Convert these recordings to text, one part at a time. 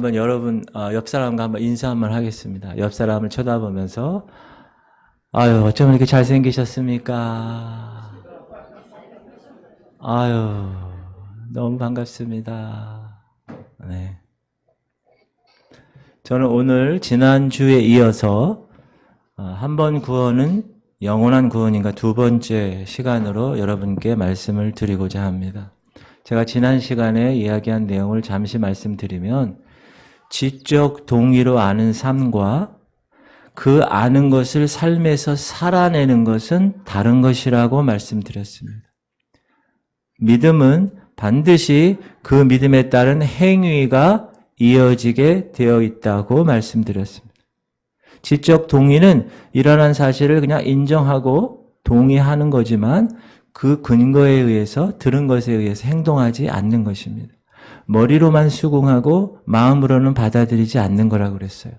한번 여러분 옆 사람과 한번 인사 한번 하겠습니다. 옆 사람을 쳐다보면서 아유 어쩜 이렇게 잘생기셨습니까? 아유 너무 반갑습니다. 네. 저는 오늘 지난주에 이어서 한 번 구원은 영원한 구원인가 두 번째 시간으로 여러분께 말씀을 드리고자 합니다. 제가 지난 시간에 이야기한 내용을 잠시 말씀드리면 지적 동의로 아는 삶과 그 아는 것을 삶에서 살아내는 것은 다른 것이라고 말씀드렸습니다. 믿음은 반드시 그 믿음에 따른 행위가 이어지게 되어 있다고 말씀드렸습니다. 지적 동의는 일어난 사실을 그냥 인정하고 동의하는 거지만 그 근거에 의해서 들은 것에 의해서 행동하지 않는 것입니다. 머리로만 수긍하고 마음으로는 받아들이지 않는 거라고 그랬어요.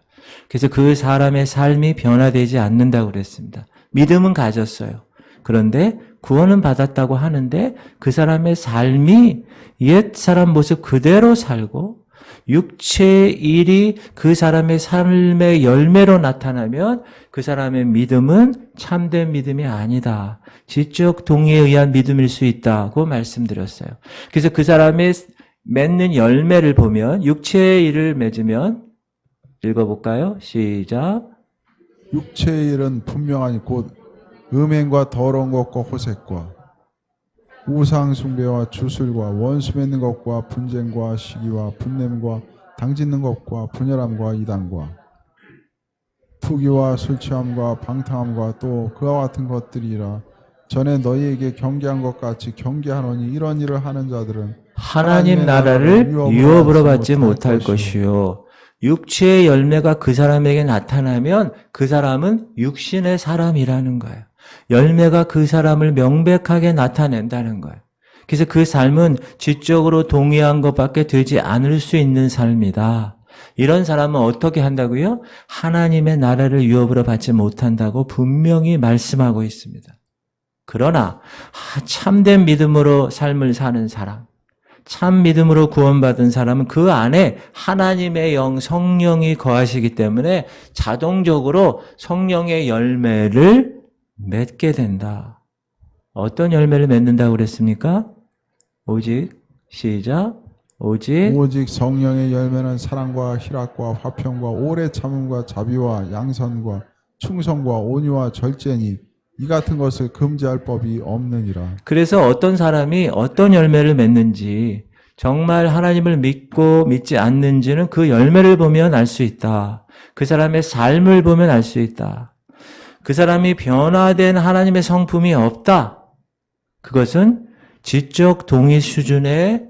그래서 그 사람의 삶이 변화되지 않는다고 그랬습니다. 믿음은 가졌어요. 그런데 구원은 받았다고 하는데 그 사람의 삶이 옛 사람 모습 그대로 살고 육체의 일이 그 사람의 삶의 열매로 나타나면 그 사람의 믿음은 참된 믿음이 아니다. 지적 동의에 의한 믿음일 수 있다고 말씀드렸어요. 그래서 그 사람의 맺는 열매를 보면 육체의 일을 맺으면 읽어볼까요? 시작. 육체의 일은 분명하니 곧 음행과 더러운 것과 호색과 우상 숭배와 주술과 원수 맺는 것과 분쟁과 시기와 분냄과 당짓는 것과 분열함과 이단과 투기와 술 취함과 방탕함과 또 그와 같은 것들이라. 전에 너희에게 경계한 것 같이 경계하노니 이런 일을 하는 자들은 하나님 나라를 유업으로 받지 못할 것이요. 육체의 열매가 그 사람에게 나타나면 그 사람은 육신의 사람이라는 거예요. 열매가 그 사람을 명백하게 나타낸다는 거예요. 그래서 그 삶은 지적으로 동의한 것밖에 되지 않을 수 있는 삶이다. 이런 사람은 어떻게 한다고요? 하나님의 나라를 유업으로 받지 못한다고 분명히 말씀하고 있습니다. 그러나 참된 믿음으로 삶을 사는 사람, 참 믿음으로 구원받은 사람은 그 안에 하나님의 영, 성령이 거하시기 때문에 자동적으로 성령의 열매를 맺게 된다. 어떤 열매를 맺는다고 그랬습니까? 오직, 시작. 오직 성령의 열매는 사랑과 희락과 화평과 오래 참음과 자비와 양선과 충성과 온유와 절제니 이 같은 것을 금지할 법이 없느니라. 그래서 어떤 사람이 어떤 열매를 맺는지 정말 하나님을 믿고 믿지 않는지는 그 열매를 보면 알 수 있다. 그 사람의 삶을 보면 알 수 있다. 그 사람이 변화된 하나님의 성품이 없다. 그것은 지적 동의 수준에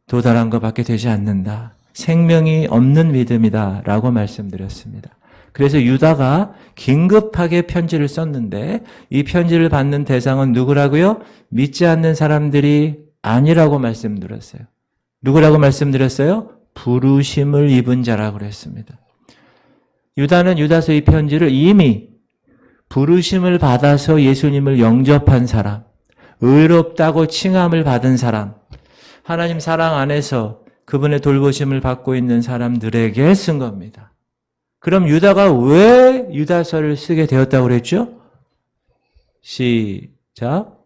도달한 것밖에 되지 않는다. 생명이 없는 믿음이다 라고 말씀드렸습니다. 그래서 유다가 긴급하게 편지를 썼는데 이 편지를 받는 대상은 누구라고요? 믿지 않는 사람들이 아니라고 말씀드렸어요. 누구라고 말씀드렸어요? 부르심을 입은 자라고 그랬습니다. 유다는 유다서 이 편지를 이미 부르심을 받아서 예수님을 영접한 사람, 의롭다고 칭함을 받은 사람, 하나님 사랑 안에서 그분의 돌보심을 받고 있는 사람들에게 쓴 겁니다. 그럼 유다가 왜 유다서를 쓰게 되었다고 그랬죠? 시작.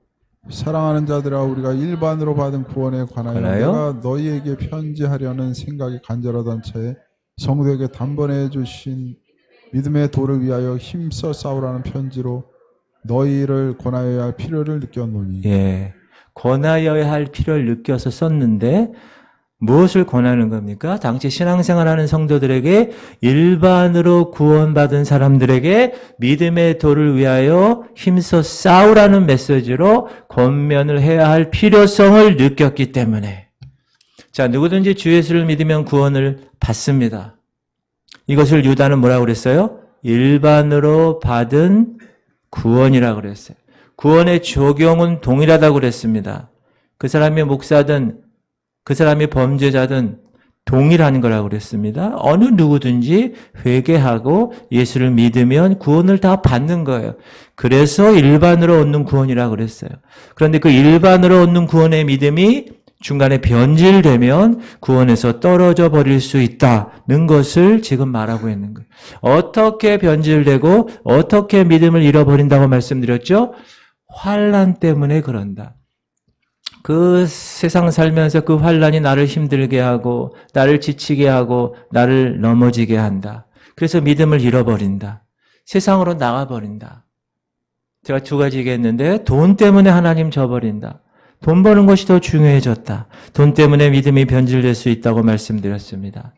사랑하는 자들아, 우리가 일반으로 받은 구원에 관하여 내가 너희에게 편지하려는 생각이 간절하던 차에 성도에게 단번에 주신 믿음의 도를 위하여 힘써 싸우라는 편지로 너희를 권하여야 할 필요를 느꼈노니. 예, 권하여야 할 필요를 느껴서 썼는데 무엇을 권하는 겁니까? 당시 신앙생활하는 성도들에게, 일반으로 구원받은 사람들에게 믿음의 도를 위하여 힘써 싸우라는 메시지로 권면을 해야 할 필요성을 느꼈기 때문에. 자, 누구든지 주 예수를 믿으면 구원을 받습니다. 이것을 유다는 뭐라고 그랬어요? 일반으로 받은 구원이라고 그랬어요. 구원의 적용은 동일하다고 그랬습니다. 그 사람이 목사든 그 사람이 범죄자든 동일한 거라고 그랬습니다. 어느 누구든지 회개하고 예수를 믿으면 구원을 다 받는 거예요. 그래서 일반으로 얻는 구원이라고 그랬어요. 그런데 그 일반으로 얻는 구원의 믿음이 중간에 변질되면 구원에서 떨어져 버릴 수 있다는 것을 지금 말하고 있는 거예요. 어떻게 변질되고 어떻게 믿음을 잃어버린다고 말씀드렸죠? 환난 때문에 그런다. 그 세상 살면서 그 환난이 나를 힘들게 하고 나를 지치게 하고 나를 넘어지게 한다. 그래서 믿음을 잃어버린다. 세상으로 나가버린다. 제가 두 가지 얘기했는데 돈 때문에 하나님 저버린다. 돈 버는 것이 더 중요해졌다. 돈 때문에 믿음이 변질될 수 있다고 말씀드렸습니다.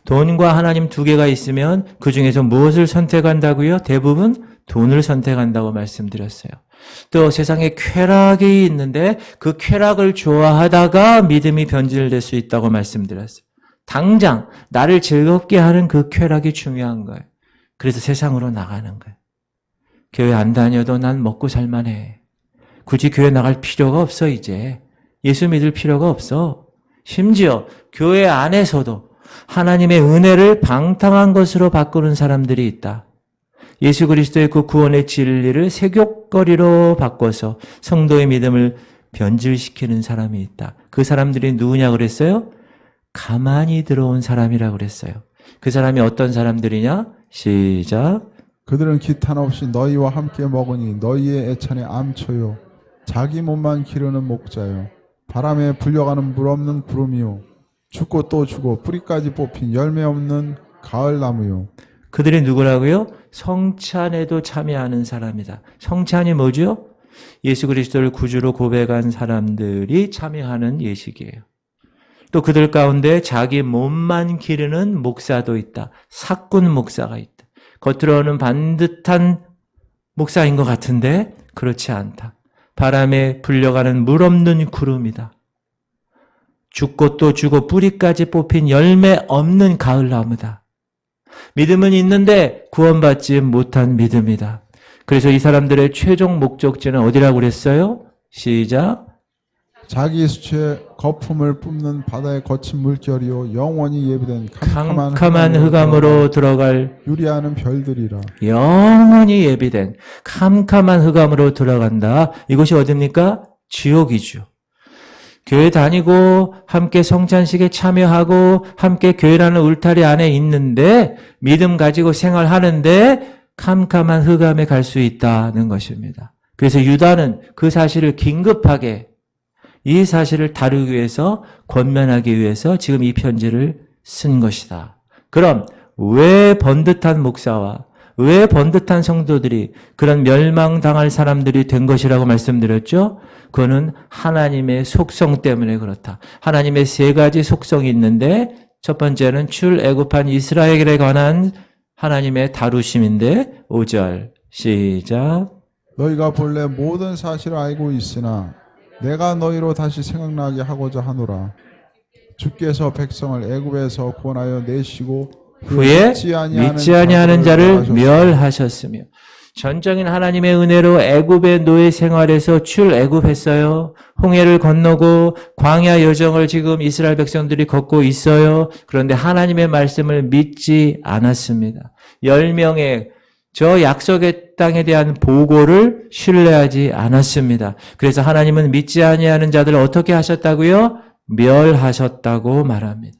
돈과 하나님 두 개가 있으면 그 중에서 무엇을 선택한다고요? 대부분 돈을 선택한다고 말씀드렸어요. 또 세상에 쾌락이 있는데 그 쾌락을 좋아하다가 믿음이 변질될 수 있다고 말씀드렸어요. 당장 나를 즐겁게 하는 그 쾌락이 중요한 거예요. 그래서 세상으로 나가는 거예요. 교회 안 다녀도 난 먹고 살만해. 굳이 교회 나갈 필요가 없어 이제. 예수 믿을 필요가 없어. 심지어 교회 안에서도 하나님의 은혜를 방탕한 것으로 바꾸는 사람들이 있다. 예수 그리스도의 그 구원의 진리를 세욕거리로 바꿔서 성도의 믿음을 변질시키는 사람이 있다. 그 사람들이 누구냐 그랬어요? 가만히 들어온 사람이라고 그랬어요. 그 사람이 어떤 사람들이냐? 시작. 그들은 기탄 없이 너희와 함께 먹으니 너희의 애찬에 암초요 자기 몸만 기르는 목자요 바람에 불려가는 물 없는 구름이요 죽고 또 죽어 뿌리까지 뽑힌 열매 없는 가을나무요. 그들이 누구라고요? 성찬에도 참여하는 사람이다. 성찬이 뭐죠? 예수 그리스도를 구주로 고백한 사람들이 참여하는 예식이에요. 또 그들 가운데 자기 몸만 기르는 목사도 있다. 사꾼 목사가 있다. 겉으로는 반듯한 목사인 것 같은데 그렇지 않다. 바람에 불려가는 물 없는 구름이다. 죽고 또 죽어 뿌리까지 뽑힌 열매 없는 가을나무다. 믿음은 있는데 구원받지 못한 믿음이다. 그래서 이 사람들의 최종 목적지는 어디라고 그랬어요? 시작. 자기 수치의 거품을 뿜는 바다의 거친 물결이요 영원히 예비된 캄캄한 흑암으로 들어갈 유리하는 별들이라. 영원히 예비된 캄캄한 흑암으로 들어간다. 이것이 어딥니까? 지옥이죠. 교회 다니고 함께 성찬식에 참여하고 함께 교회라는 울타리 안에 있는데 믿음 가지고 생활하는데 캄캄한 흑암에 갈 수 있다는 것입니다. 그래서 유다는 그 사실을 긴급하게 이 사실을 다루기 위해서 권면하기 위해서 지금 이 편지를 쓴 것이다. 그럼 왜 번듯한 목사와 왜 번듯한 성도들이 그런 멸망당할 사람들이 된 것이라고 말씀드렸죠? 그거는 하나님의 속성 때문에 그렇다. 하나님의 세 가지 속성이 있는데 첫 번째는 출애굽한 이스라엘에 관한 하나님의 다루심인데 5절 시작. 너희가 본래 모든 사실을 알고 있으나 내가 너희로 다시 생각나게 하고자 하노라. 주께서 백성을 애굽에서 구원하여 내시고 후에 믿지 아니하는 자를 멸하셨으며 전적인 하나님의 은혜로 애굽의 노예 생활에서 출애굽했어요. 홍해를 건너고 광야 여정을 지금 이스라엘 백성들이 걷고 있어요. 그런데 하나님의 말씀을 믿지 않았습니다. 10명의 저 약속의 땅에 대한 보고를 신뢰하지 않았습니다. 그래서 하나님은 믿지 아니하는 자들을 어떻게 하셨다고요? 멸하셨다고 말합니다.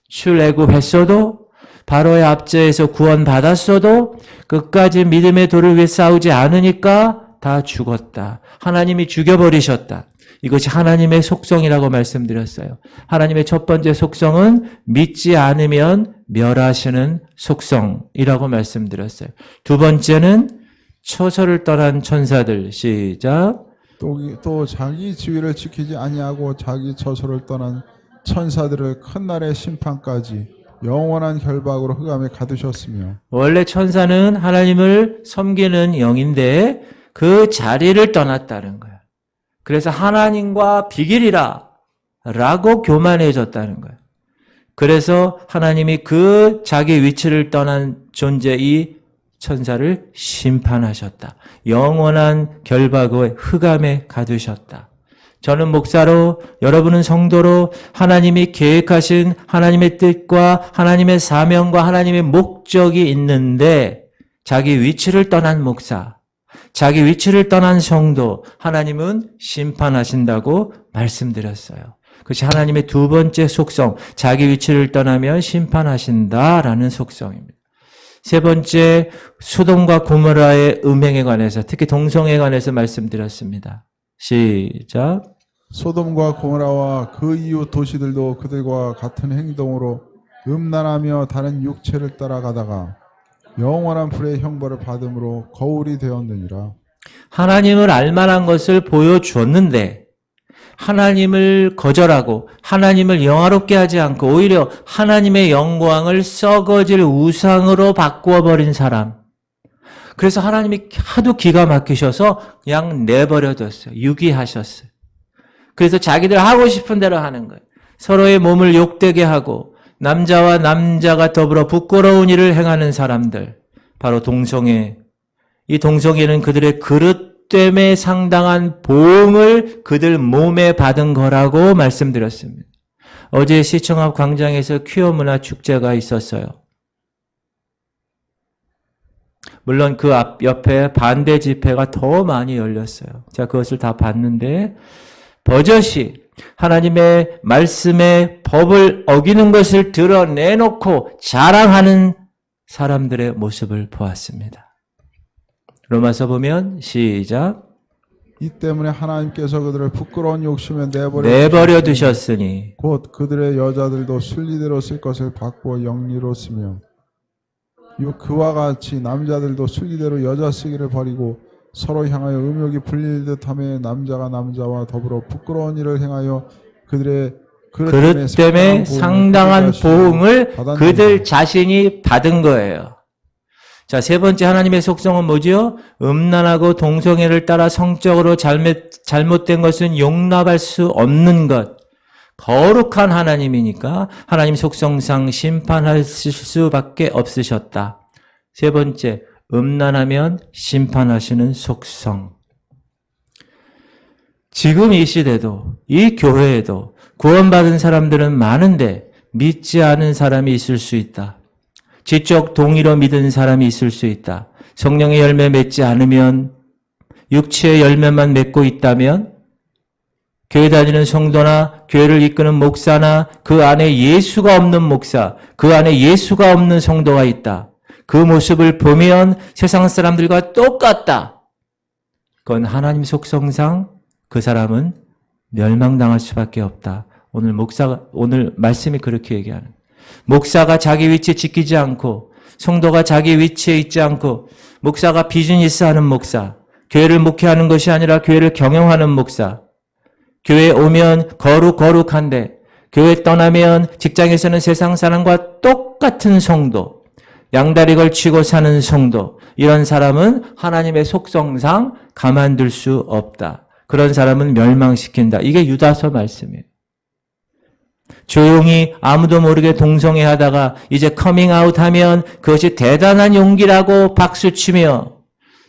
출애굽했어도 바로의 압제에서 구원받았어도 끝까지 믿음의 도를 위해 싸우지 않으니까 다 죽었다. 하나님이 죽여버리셨다. 이것이 하나님의 속성이라고 말씀드렸어요. 하나님의 첫 번째 속성은 믿지 않으면 멸하시는 속성이라고 말씀드렸어요. 두 번째는 처소를 떠난 천사들. 시작. 또 자기 지위를 지키지 아니하고 자기 처소를 떠난 천사들을 큰 날의 심판까지 영원한 결박으로 흑암에 가두셨으며. 원래 천사는 하나님을 섬기는 영인데 그 자리를 떠났다는 거예요. 그래서 하나님과 비길이라 라고 교만해졌다는 거예요. 그래서 하나님이 그 자기 위치를 떠난 존재 이 천사를 심판하셨다. 영원한 결박의 흑암에 가두셨다. 저는 목사로, 여러분은 성도로 하나님이 계획하신 하나님의 뜻과 하나님의 사명과 하나님의 목적이 있는데 자기 위치를 떠난 목사, 자기 위치를 떠난 성도, 하나님은 심판하신다고 말씀드렸어요. 그것이 하나님의 두 번째 속성, 자기 위치를 떠나면 심판하신다라는 속성입니다. 세 번째, 소돔과 고모라의 음행에 관해서, 특히 동성애에 관해서 말씀드렸습니다. 시작. 소돔과 고모라와 그 이웃 도시들도 그들과 같은 행동으로 음란하며 다른 육체를 따라가다가 영원한 불의 형벌을 받음으로 거울이 되었느니라. 하나님을 알만한 것을 보여주었는데 하나님을 거절하고 하나님을 영화롭게 하지 않고 오히려 하나님의 영광을 썩어질 우상으로 바꾸어버린 사람. 그래서 하나님이 하도 기가 막히셔서 그냥 내버려뒀어요. 유기하셨어요. 그래서 자기들 하고 싶은 대로 하는 거예요. 서로의 몸을 욕되게 하고 남자와 남자가 더불어 부끄러운 일을 행하는 사람들. 바로 동성애. 이 동성애는 그들의 그릇됨에 상당한 보응을 그들 몸에 받은 거라고 말씀드렸습니다. 어제 시청 앞 광장에서 퀴어 문화 축제가 있었어요. 물론 그 앞 옆에 반대 집회가 더 많이 열렸어요. 제가 그것을 다 봤는데 버젓이 하나님의 말씀의 법을 어기는 것을 드러내놓고 자랑하는 사람들의 모습을 보았습니다. 로마서 보면 시작. 이 때문에 하나님께서 그들을 부끄러운 욕심에 내버려 두셨으니 곧 그들의 여자들도 순리대로 쓸 것을 바꾸어 영리로 쓰며 그와 같이 남자들도 순리대로 여자 쓰기를 버리고 서로 향하여 음욕이 불릴 듯하며 남자가 남자와 더불어 부끄러운 일을 행하여 그들의 그릇 때문에 상당한 보응을 그들 자신이 받은 거예요. 자, 세 번째 하나님의 속성은 뭐죠? 음란하고 동성애를 따라 성적으로 잘못된 것은 용납할 수 없는 것. 거룩한 하나님이니까 하나님 속성상 심판하실 수밖에 없으셨다. 세 번째, 음란하면 심판하시는 속성. 지금 이 시대도 이 교회에도 구원받은 사람들은 많은데 믿지 않은 사람이 있을 수 있다. 지적 동의로 믿은 사람이 있을 수 있다. 성령의 열매 맺지 않으면 육체의 열매만 맺고 있다면 교회 다니는 성도나 교회를 이끄는 목사나 그 안에 예수가 없는 목사, 그 안에 예수가 없는 성도가 있다. 그 모습을 보면 세상 사람들과 똑같다. 그건 하나님 속성상 그 사람은 멸망당할 수밖에 없다. 오늘 말씀이 그렇게 얘기하는. 목사가 자기 위치에 지키지 않고 성도가 자기 위치에 있지 않고 목사가 비즈니스하는 목사, 교회를 목회하는 것이 아니라 교회를 경영하는 목사, 교회에 오면 거룩한데 교회 떠나면 직장에서는 세상 사람과 똑같은 성도, 양다리 걸치고 사는 성도, 이런 사람은 하나님의 속성상 가만둘 수 없다. 그런 사람은 멸망시킨다. 이게 유다서 말씀이에요. 조용히 아무도 모르게 동성애 하다가 이제 커밍아웃 하면 그것이 대단한 용기라고 박수치며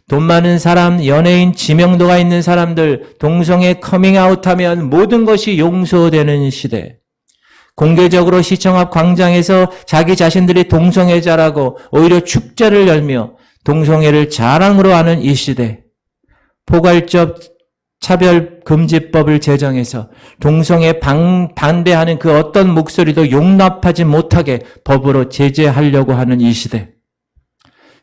돈 많은 사람, 연예인, 지명도가 있는 사람들 동성애 커밍아웃 하면 모든 것이 용서되는 시대. 공개적으로 시청 앞 광장에서 자기 자신들이 동성애자라고 오히려 축제를 열며 동성애를 자랑으로 하는 이 시대. 포괄적 차별금지법을 제정해서 동성애 반대하는 그 어떤 목소리도 용납하지 못하게 법으로 제재하려고 하는 이 시대.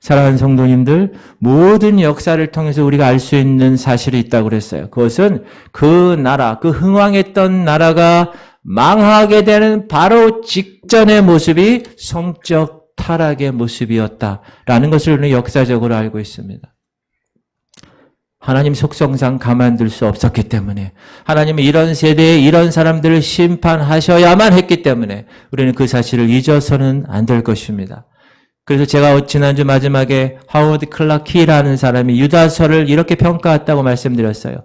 사랑하는 성도님들, 모든 역사를 통해서 우리가 알 수 있는 사실이 있다고 그랬어요. 그것은 그 나라, 그 흥왕했던 나라가 망하게 되는 바로 직전의 모습이 성적 타락의 모습이었다라는 것을 우리는 역사적으로 알고 있습니다. 하나님 속성상 가만둘 수 없었기 때문에 하나님은 이런 세대에 이런 사람들을 심판하셔야만 했기 때문에 우리는 그 사실을 잊어서는 안 될 것입니다. 그래서 제가 지난주 마지막에 하워드 클라키라는 사람이 유다서를 이렇게 평가했다고 말씀드렸어요.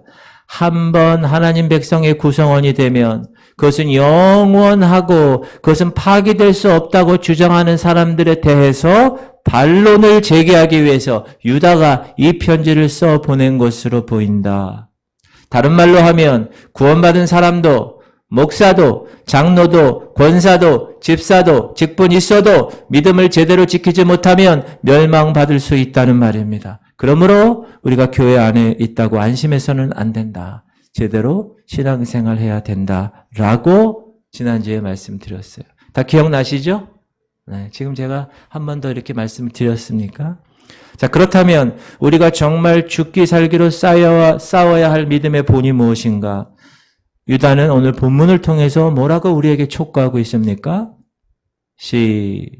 한번 하나님 백성의 구성원이 되면 그것은 영원하고 그것은 파기될 수 없다고 주장하는 사람들에 대해서 반론을 제기하기 위해서 유다가 이 편지를 써 보낸 것으로 보인다. 다른 말로 하면 구원받은 사람도 목사도 장로도 권사도 집사도 직분 있어도 믿음을 제대로 지키지 못하면 멸망받을 수 있다는 말입니다. 그러므로 우리가 교회 안에 있다고 안심해서는 안 된다. 제대로 신앙생활 해야 된다라고 지난주에 말씀드렸어요. 다 기억나시죠? 네, 지금 제가 한 번 더 이렇게 말씀을 드렸습니까? 자, 그렇다면 우리가 정말 죽기 살기로 싸워야 할 믿음의 본이 무엇인가? 유다는 오늘 본문을 통해서 뭐라고 우리에게 촉구하고 있습니까? 시작.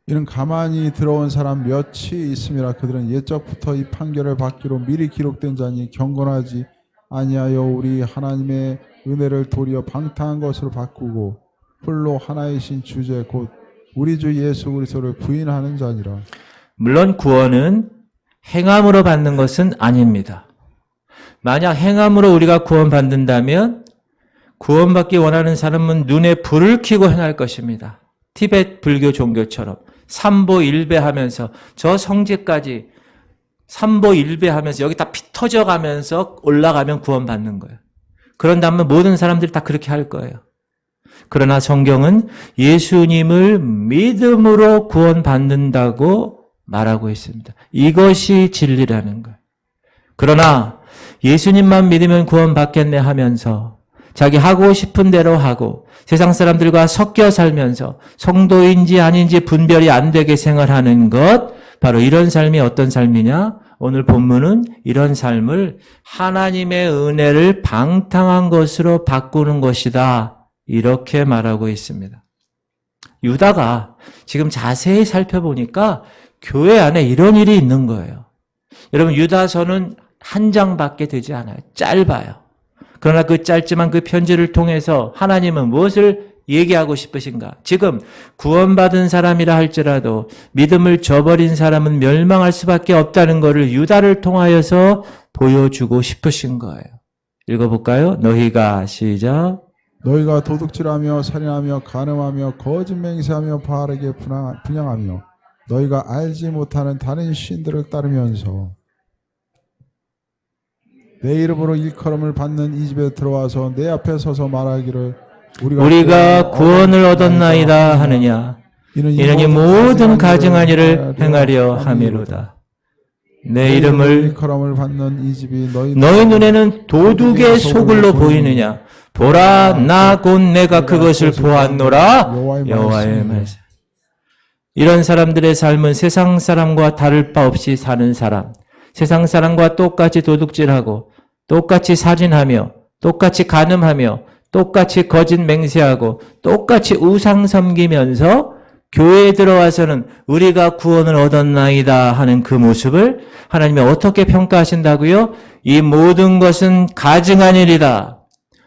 이는 가만히 들어온 사람 몇이 있음이라. 그들은 옛적부터 이 판결을 받기로 미리 기록된 자니 경건하지 아니하여 우리 하나님의 은혜를 도리어 방탕한 것으로 바꾸고 홀로 하나이신 주제 곧 우리 주 예수 그리스도를 부인하는 자니라. 물론 구원은 행함으로 받는 것은 아닙니다. 만약 행함으로 우리가 구원받는다면 구원받기 원하는 사람은 눈에 불을 켜고 행할 것입니다. 티베트 불교 종교처럼 삼보일배하면서 저 성지까지 삼보일배하면서 여기 다 피 터져가면서 올라가면 구원받는 거예요. 그런다면 모든 사람들이 다 그렇게 할 거예요. 그러나 성경은 예수님을 믿음으로 구원받는다고 말하고 있습니다. 이것이 진리라는 거예요. 그러나 예수님만 믿으면 구원받겠네 하면서 자기 하고 싶은 대로 하고 세상 사람들과 섞여 살면서 성도인지 아닌지 분별이 안 되게 생활하는 것, 바로 이런 삶이 어떤 삶이냐? 오늘 본문은 이런 삶을 하나님의 은혜를 방탕한 것으로 바꾸는 것이다. 이렇게 말하고 있습니다. 유다가 지금 자세히 살펴보니까 교회 안에 이런 일이 있는 거예요. 여러분, 유다서는 한 장밖에 되지 않아요. 짧아요. 그러나 그 짧지만 그 편지를 통해서 하나님은 무엇을 얘기하고 싶으신가? 지금 구원받은 사람이라 할지라도 믿음을 저버린 사람은 멸망할 수밖에 없다는 것을 유다를 통하여서 보여주고 싶으신 거예요. 읽어볼까요? 너희가 시작. 너희가 도둑질하며 살인하며 간음하며 거짓 맹세하며 바르게 분양하며 너희가 알지 못하는 다른 신들을 따르면서 내 이름으로 일컬음을 받는 이 집에 들어와서 내 앞에 서서 말하기를 우리가 구원을 얻었나이다 하느냐. 이는 이 모든 가증한 일을 행하려 함이로다. 내 이름을 일컬음을 받는 이 집이 너희 눈에는 도둑의 소굴로 보이느냐. 보라, 나 곧 내가 그것을 보았노라. 여호와의 말씀. 이런 사람들의 삶은 세상 사람과 다를 바 없이 사는 사람, 세상 사람과 똑같이 도둑질하고 똑같이 살인하며 똑같이 간음하며 똑같이 거짓 맹세하고 똑같이 우상 섬기면서 교회에 들어와서는 우리가 구원을 얻었나이다 하는 그 모습을 하나님이 어떻게 평가하신다고요? 이 모든 것은 가증한 일이다.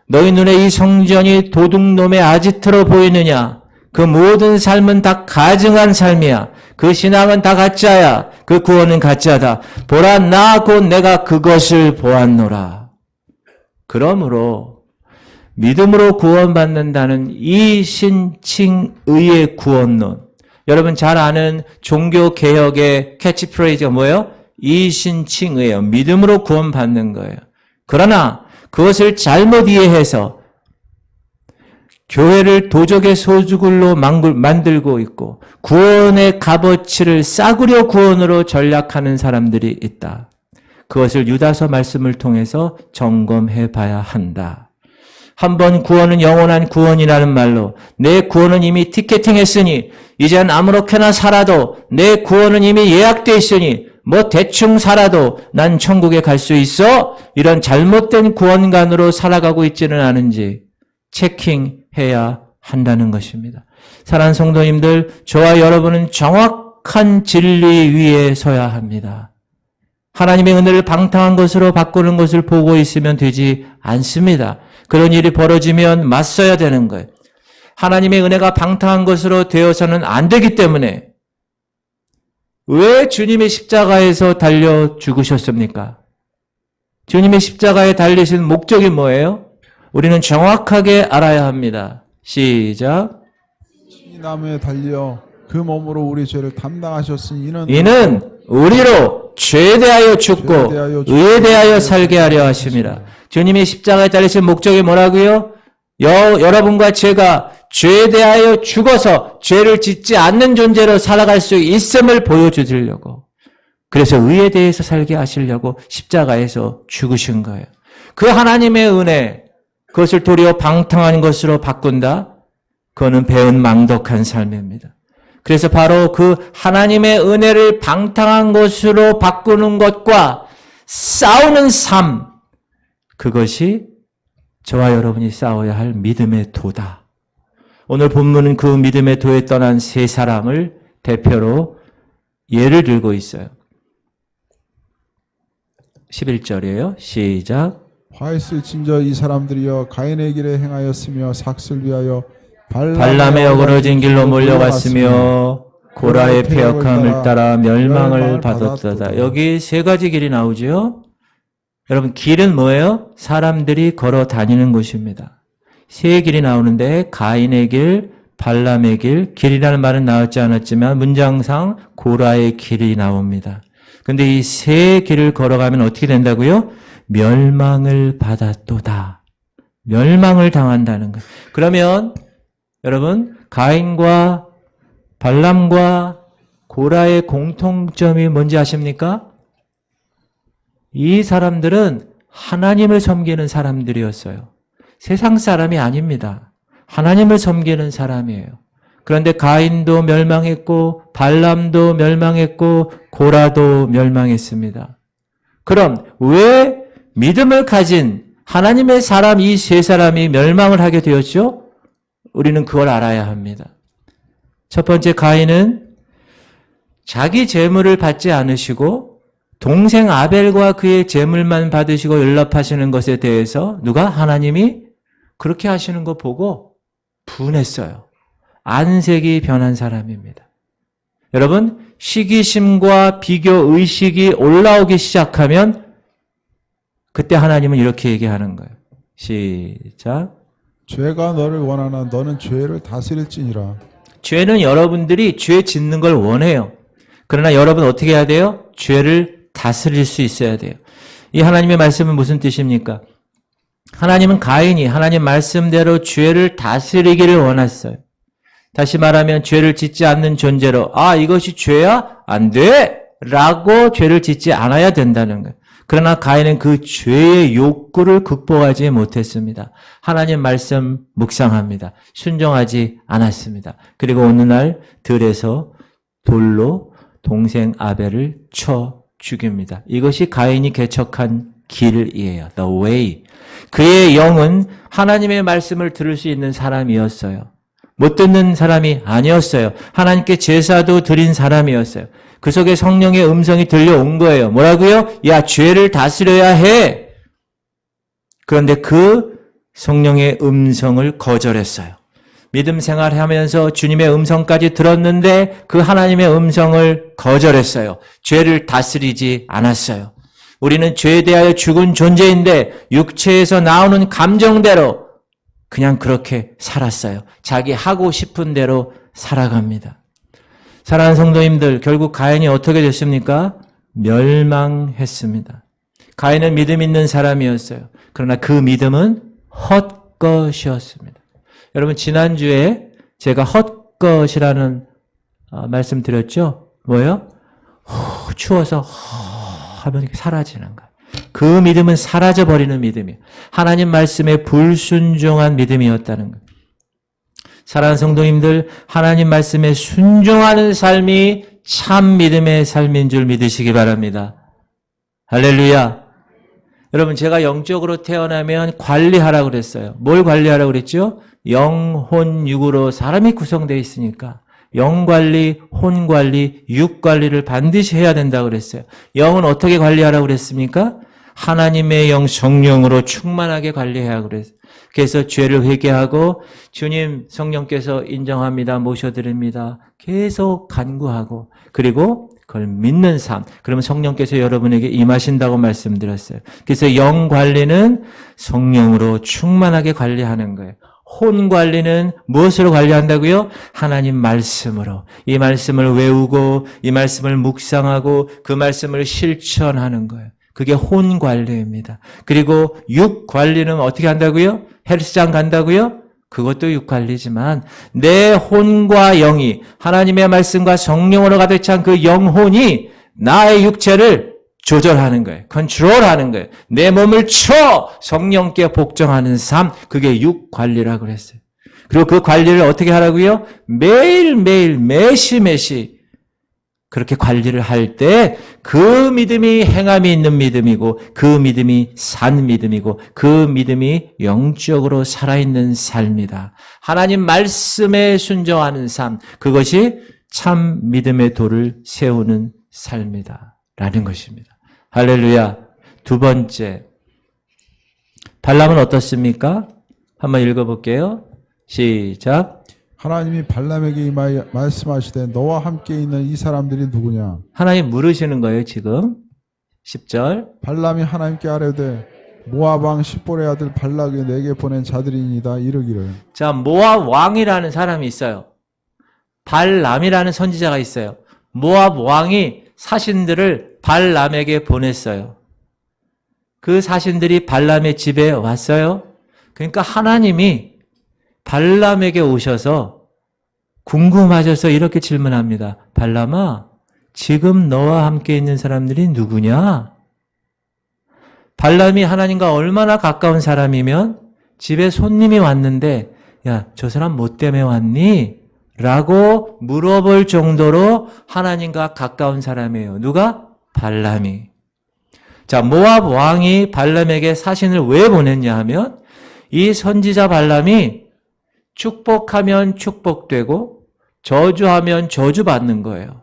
너희 눈에 이 성전이 도둑놈의 아지트로 보이느냐? 그 모든 삶은 다 가증한 삶이야. 그 신앙은 다 가짜야. 그 구원은 가짜다. 보라, 나 곧 내가 그것을 보았노라. 그러므로 믿음으로 구원받는다는 이 신칭의의 구원론. 여러분 잘 아는 종교개혁의 캐치프레이즈가 뭐예요? 이 신칭의예요. 믿음으로 구원받는 거예요. 그러나 그것을 잘못 이해해서 교회를 도적의 소주굴로 만들고 있고 구원의 값어치를 싸구려 구원으로 전략하는 사람들이 있다. 그것을 유다서 말씀을 통해서 점검해 봐야 한다. 한번 구원은 영원한 구원이라는 말로 내 구원은 이미 티켓팅했으니 이젠 아무렇게나 살아도 내 구원은 이미 예약돼 있으니 뭐 대충 살아도 난 천국에 갈 수 있어? 이런 잘못된 구원관으로 살아가고 있지는 않은지 체킹해야 한다는 것입니다. 사랑하는 성도님들, 저와 여러분은 정확한 진리 위에 서야 합니다. 하나님의 은혜를 방탕한 것으로 바꾸는 것을 보고 있으면 되지 않습니다. 그런 일이 벌어지면 맞서야 되는 거예요. 하나님의 은혜가 방탕한 것으로 되어서는 안 되기 때문에 왜 주님의 십자가에서 달려 죽으셨습니까? 주님의 십자가에 달리신 목적이 뭐예요? 우리는 정확하게 알아야 합니다. 시작. 이 나무에 달려 그 몸으로 우리 죄를 담당하셨으니 이는 우리로 죄에 대하여 죽고 의에 대하여 살게 하려 하심이라. 주님이 십자가에 달리신 목적이 뭐라고요? 여러분과 제가 죄에 대하여 죽어서 죄를 짓지 않는 존재로 살아갈 수 있음을 보여주려고, 그래서 의에 대해서 살게 하시려고 십자가에서 죽으신 거예요. 그 하나님의 은혜, 그것을 도리어 방탕한 것으로 바꾼다? 그거는 배은 망덕한 삶입니다. 그래서 바로 그 하나님의 은혜를 방탕한 것으로 바꾸는 것과 싸우는 삶, 그것이 저와 여러분이 싸워야 할 믿음의 도다. 오늘 본문은 그 믿음의 도에 떠난 세 사람을 대표로 예를 들고 있어요. 11절이에요. 시작. 화 있을진저 이 사람들이여 가인의 길에 행하였으며 삭슬 위하여 발람의 어그러진 길로 몰려갔으며 고라의 패역함을 따라 멸망을 받았도다. 여기 세 가지 길이 나오죠. 여러분, 길은 뭐예요? 사람들이 걸어 다니는 곳입니다. 세 길이 나오는데 가인의 길, 발람의 길, 길이라는 말은 나왔지 않았지만 문장상 고라의 길이 나옵니다. 근데 이 세 길을 걸어가면 어떻게 된다고요? 멸망을 받았도다. 멸망을 당한다는 거예요. 그러면 여러분, 가인과 발람과 고라의 공통점이 뭔지 아십니까? 이 사람들은 하나님을 섬기는 사람들이었어요. 세상 사람이 아닙니다. 하나님을 섬기는 사람이에요. 그런데 가인도 멸망했고 발람도 멸망했고 고라도 멸망했습니다. 그럼 왜 믿음을 가진 하나님의 사람 이 세 사람이 멸망을 하게 되었죠? 우리는 그걸 알아야 합니다. 첫 번째, 가인은 자기 재물을 받지 않으시고 동생 아벨과 그의 재물만 받으시고 연락하시는 것에 대해서 누가? 하나님이 그렇게 하시는 거 보고 분했어요. 안색이 변한 사람입니다. 여러분, 시기심과 비교 의식이 올라오기 시작하면 그때 하나님은 이렇게 얘기하는 거예요. 시작. 죄가 너를 원하나 너는 죄를 다스릴지니라. 죄는 여러분들이 죄 짓는 걸 원해요. 그러나 여러분 어떻게 해야 돼요? 죄를 다스릴 수 있어야 돼요. 이 하나님의 말씀은 무슨 뜻입니까? 하나님은 가인이 하나님 말씀대로 죄를 다스리기를 원했어요. 다시 말하면 죄를 짓지 않는 존재로 이것이 죄야? 안 돼! 라고 죄를 짓지 않아야 된다는 거예요. 그러나 가인은 그 죄의 욕구를 극복하지 못했습니다. 하나님 말씀 묵상합니다. 순종하지 않았습니다. 그리고 어느 날 들에서 돌로 동생 아벨을 쳐 죽입니다. 이것이 가인이 개척한 길이에요. The way. 그의 영은 하나님의 말씀을 들을 수 있는 사람이었어요. 못 듣는 사람이 아니었어요. 하나님께 제사도 드린 사람이었어요. 그 속에 성령의 음성이 들려온 거예요. 뭐라고요? 야, 죄를 다스려야 해. 그런데 그 성령의 음성을 거절했어요. 믿음 생활하면서 주님의 음성까지 들었는데 그 하나님의 음성을 거절했어요. 죄를 다스리지 않았어요. 우리는 죄에 대하여 죽은 존재인데 육체에서 나오는 감정대로 그냥 그렇게 살았어요. 자기 하고 싶은 대로 살아갑니다. 사랑하는 성도님들, 결국 가인이 어떻게 됐습니까? 멸망했습니다. 가인은 믿음 있는 사람이었어요. 그러나 그 믿음은 헛것이었습니다. 여러분, 지난주에 제가 헛것이라는 말씀 드렸죠? 뭐예요? 추워서 하면 사라지는 거예요. 그 믿음은 사라져버리는 믿음이에요. 하나님 말씀에 불순종한 믿음이었다는 거예요. 사랑하는 성도님들, 하나님 말씀에 순종하는 삶이 참 믿음의 삶인 줄 믿으시기 바랍니다. 할렐루야. 여러분, 제가 영적으로 태어나면 관리하라고 그랬어요. 뭘 관리하라고 그랬죠? 영혼, 육으로 사람이 구성되어 있으니까 영관리, 혼관리, 육관리를 반드시 해야 된다고 그랬어요. 영은 어떻게 관리하라고 그랬습니까? 하나님의 영 성령으로 충만하게 관리해야 그랬어요. 그래서 죄를 회개하고 주님 성령께서 인정합니다. 모셔드립니다. 계속 간구하고 그리고 그걸 믿는 삶. 그러면 성령께서 여러분에게 임하신다고 말씀드렸어요. 그래서 영 관리는 성령으로 충만하게 관리하는 거예요. 혼 관리는 무엇으로 관리한다고요? 하나님 말씀으로. 이 말씀을 외우고 이 말씀을 묵상하고 그 말씀을 실천하는 거예요. 그게 혼 관리입니다. 그리고 육 관리는 어떻게 한다고요? 헬스장 간다고요? 그것도 육 관리지만 내 혼과 영이 하나님의 말씀과 성령으로 가득 찬 그 영혼이 나의 육체를 조절하는 거예요. 컨트롤하는 거예요. 내 몸을 성령께 복종하는 삶, 그게 육 관리라고 그랬어요. 그리고 그 관리를 어떻게 하라고요? 매일매일 매시매시 그렇게 관리를 할 때 그 믿음이 행함이 있는 믿음이고 그 믿음이 산 믿음이고 그 믿음이 영적으로 살아있는 삶이다. 하나님 말씀에 순종하는 삶, 그것이 참 믿음의 도를 세우는 삶이다 라는 것입니다. 할렐루야. 두 번째, 발람은 어떻습니까? 한번 읽어볼게요. 시작. 하나님이 발람에게 임하여 말씀하시되 너와 함께 있는 이 사람들이 누구냐? 하나님 물으시는 거예요, 지금. 10절. 발람이 하나님께 아뢰되 모압 왕 십볼의 아들 발락이 내게 보낸 자들이니이다 이르기를. 자, 모압 왕이라는 사람이 있어요. 발람이라는 선지자가 있어요. 모압 왕이 사신들을 발람에게 보냈어요. 그 사신들이 발람의 집에 왔어요. 그러니까 하나님이 발람에게 오셔서 궁금하셔서 이렇게 질문합니다. 발람아, 지금 너와 함께 있는 사람들이 누구냐? 발람이 하나님과 얼마나 가까운 사람이면 집에 손님이 왔는데 야, 저 사람 뭐 때문에 왔니? 라고 물어볼 정도로 하나님과 가까운 사람이에요. 누가? 발람이. 자, 모압 왕이 발람에게 사신을 왜 보냈냐 하면 이 선지자 발람이 축복하면 축복되고 저주하면 저주받는 거예요.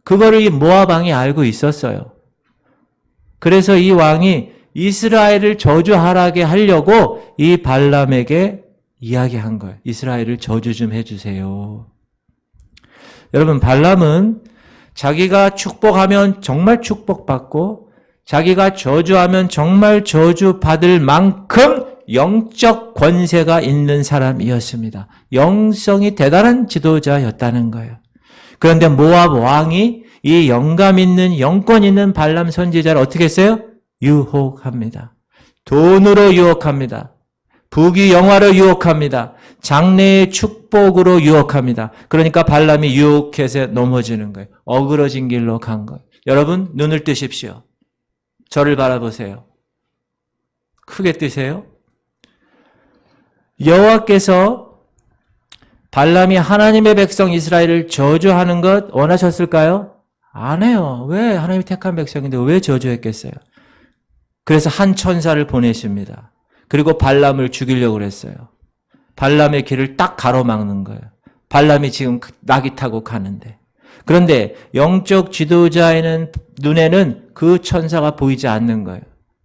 그거를 이 모압 왕이 알고 있었어요. 그래서 이 왕이 이스라엘을 저주하라게 하려고 이 발람에게 이야기한 거예요. 이스라엘을 저주 좀 해주세요. 여러분, 발람은 자기가 축복하면 정말 축복받고 자기가 저주하면 정말 저주받을 만큼 영적 권세가 있는 사람이었습니다. 영성이 대단한 지도자였다는 거예요. 그런데 모압 왕이 이 영감 있는 영권 있는 발람 선지자를 어떻게 했어요? 유혹합니다. 돈으로 유혹합니다. 부귀 영화로 유혹합니다. 장래의 축복으로 유혹합니다. 그러니까 발람이 유혹해서 넘어지는 거예요. 어그러진 길로 간 거예요. 여러분, 눈을 뜨십시오. 저를 바라보세요. 크게 뜨세요. 여호와께서 발람이 하나님의 백성 이스라엘을 저주하는 것 원하셨을까요? 안 해요. 왜? 하나님이 택한 백성인데 왜 저주했겠어요? 그래서 한 천사를 보내십니다. 그리고 발람을 죽이려고 그랬어요. 발람의 길을 딱 가로막는 거예요. 발람이 지금 낙이 타고 가는데. 그런데 영적 지도자의 눈에는 그 천사가 보이지 않는 거예요.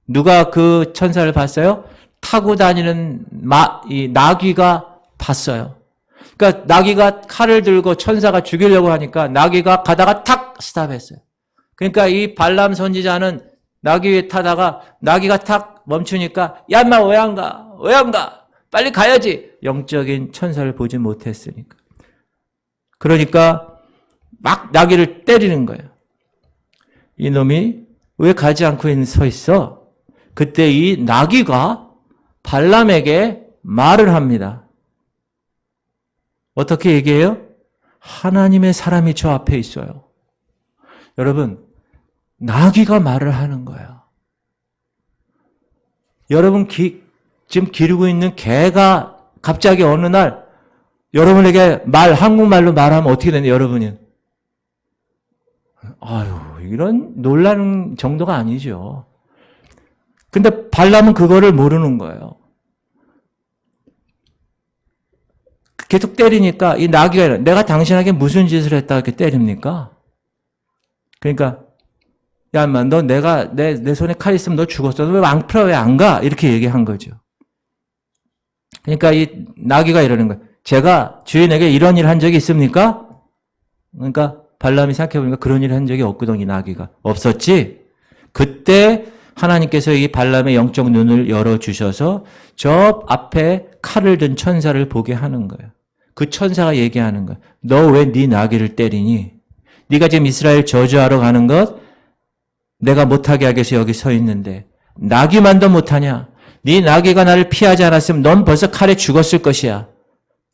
누가 그 천사를 봤어요? 타고 다니는 이 나귀가 봤어요. 그러니까 나귀가 칼을 들고 천사가 죽이려고 하니까 나귀가 가다가 탁 스탑했어요. 그러니까 이 발람 선지자는 나귀 위에 타다가 나귀가 탁 멈추니까 야 인마 왜 안 가? 왜 안 가? 빨리 가야지. 영적인 천사를 보지 못했으니까. 그러니까 막 나귀를 때리는 거예요. 이놈이 왜 가지 않고 서 있어? 그때 이 나귀가 발람에게 말을 합니다. 어떻게 얘기해요? 하나님의 사람이 저 앞에 있어요. 여러분, 나귀가 말을 하는 거예요. 여러분 지금 기르고 있는 개가 갑자기 어느 날 여러분에게 한국말로 말하면 어떻게 되냐, 여러분이? 아유, 이런 놀라는 정도가 아니죠. 근데 발람은 그거를 모르는 거예요. 계속 때리니까 이 나귀가 내가 당신에게 무슨 짓을 했다 이렇게 때립니까? 그러니까 야 인마 너 내가 내 손에 칼 있으면 너 죽었어. 너 왜 왕프라 왜 안 가? 이렇게 얘기한 거죠. 그러니까 이 나귀가 이러는 거예요. 제가 주인에게 이런 일 한 적이 있습니까? 그러니까 발람이 생각해보니까 그런 일 한 적이 없거든. 이 나귀가. 없었지? 그때 하나님께서 이 발람의 영적 눈을 열어주셔서 저 앞에 칼을 든 천사를 보게 하는 거예요. 그 천사가 얘기하는 거예요. 너 왜 네 나귀를 때리니? 네가 지금 이스라엘 저주하러 가는 것 내가 못하게 하기 위해서 여기 서 있는데 나귀만도 못하냐? 네 나귀가 나를 피하지 않았으면 넌 벌써 칼에 죽었을 것이야.